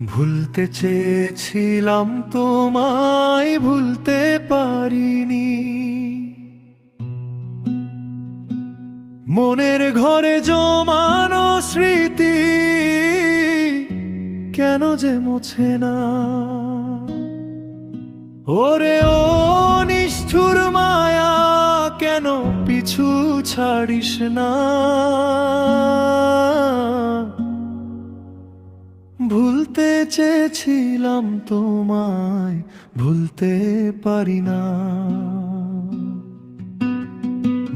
ভুলতে চেয়েছিলাম তোমায় ভুলতে পারিনি। মনের ঘরে জমানো স্মৃতি কেন যে মোছে না। ওরে ও নিষ্ঠুর মায়া, কেন পিছু ছাড়িস না। ভুলতে চেয়েছিলাম তোমায় ভুলতে পারি না।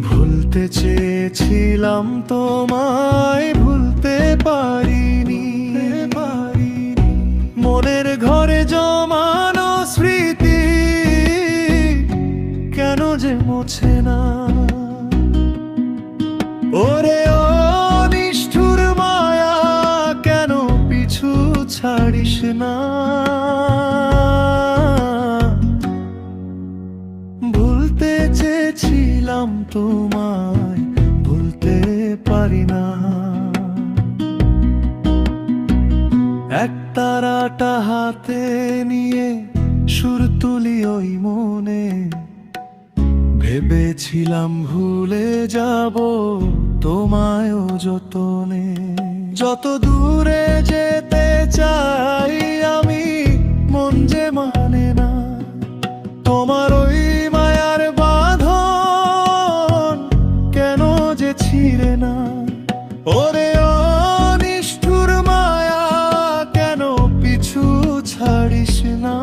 ভুলতে চেয়েছিলাম তোমায় ভুলতে পারিনি। মনের ঘরে জমানো স্মৃতি কেন যে মোছে না। ওরে ও নিষ্ঠুর মায়া, কেন পিছু ছাড়িস না। ভুলতে চেয়েছিলাম তোমায় ভুলতে পারি না। একতারাটা হাতে নিয়ে সুর তুলি ওই মনে, ভেবেছিলাম ভুলে যাব তোমায়ও যতনে। যত দূরে যেতে চাই আমি, মন যে মানে না। তোমার ওই মায়ার বাঁধন কেন যে ছিঁড়ে না। ওরে ও নিষ্ঠুর মায়া, কেন পিছু ছাড়িস না।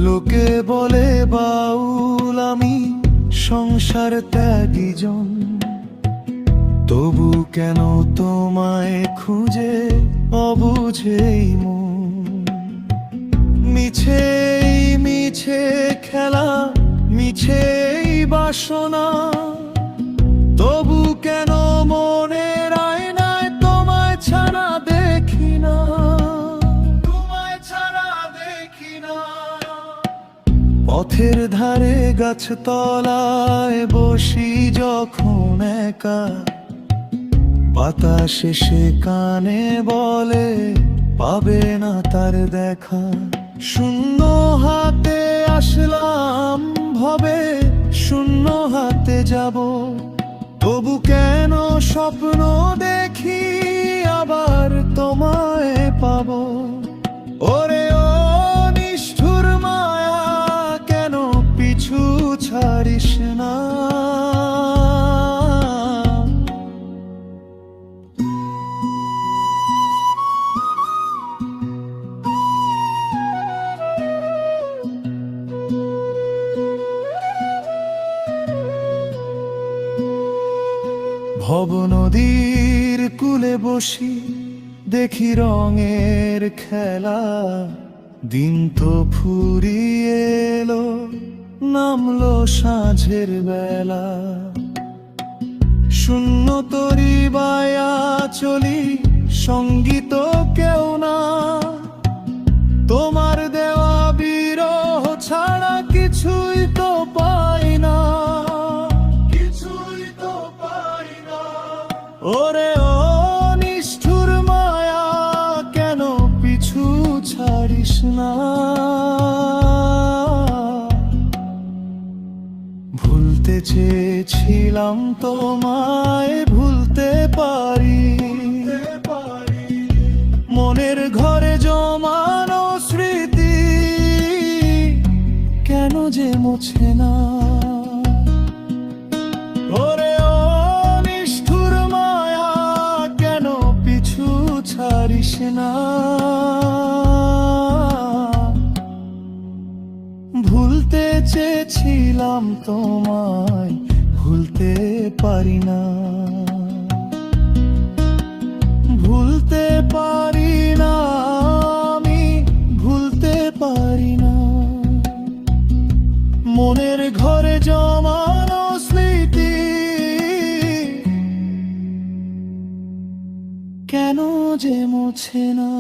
লোকে বলে বাউল আমি, সংসার ত্যাগী জন। তবু কেন তোমায় খুঁজে অবুঝেই মন। মিছেই মিছে খেলা, মিছেই বাসনা। তবু কেন মনের আয়নায় তোমায় ছাড়া দেখি না। পথের ধারে গাছতলায় বসি যখন একা, বাতাস এসে কানে বলে পাবে না তার দেখা। শূন্য হাতে আসলাম ভবে, শূন্য হাতে যাব। তবু কেন স্বপ্ন দেখি আবার তোমায় পাবো। ওরে ও নিষ্ঠুর মায়া, কেন পিছু ছাড়িস না। ভব নদীর কূলে বসি দেখি রঙের খেলা। দিন তো ফুরিয়ে এলো, নামলো সাঁঝের বেলা। শূন্য তরি বায়া চলি, সঙ্গীত কেউ না। তোমার দেওয়া বিরহ ছাড়া কিছুই তো পাই না। কিছুই তো পাই না। ওরে ও নিষ্ঠুর মায়া, কেন পিছু ছাড়িস না। ভুলতে চেয়েছিলাম তোমায় ভুলতে পারি। মনের ঘরে জমানো স্মৃতি কেন যে মোছে না। ওরে ও নিষ্ঠুর মায়া, কেন পিছু ছাড়িস না। ভুলতে চেয়েছিলাম তোমায় ভুলতে পারি না। ভুলতে পারি না, আমি ভুলতে পারি না। মনের ঘরে জমানো স্মৃতি কেন যে মোছে না।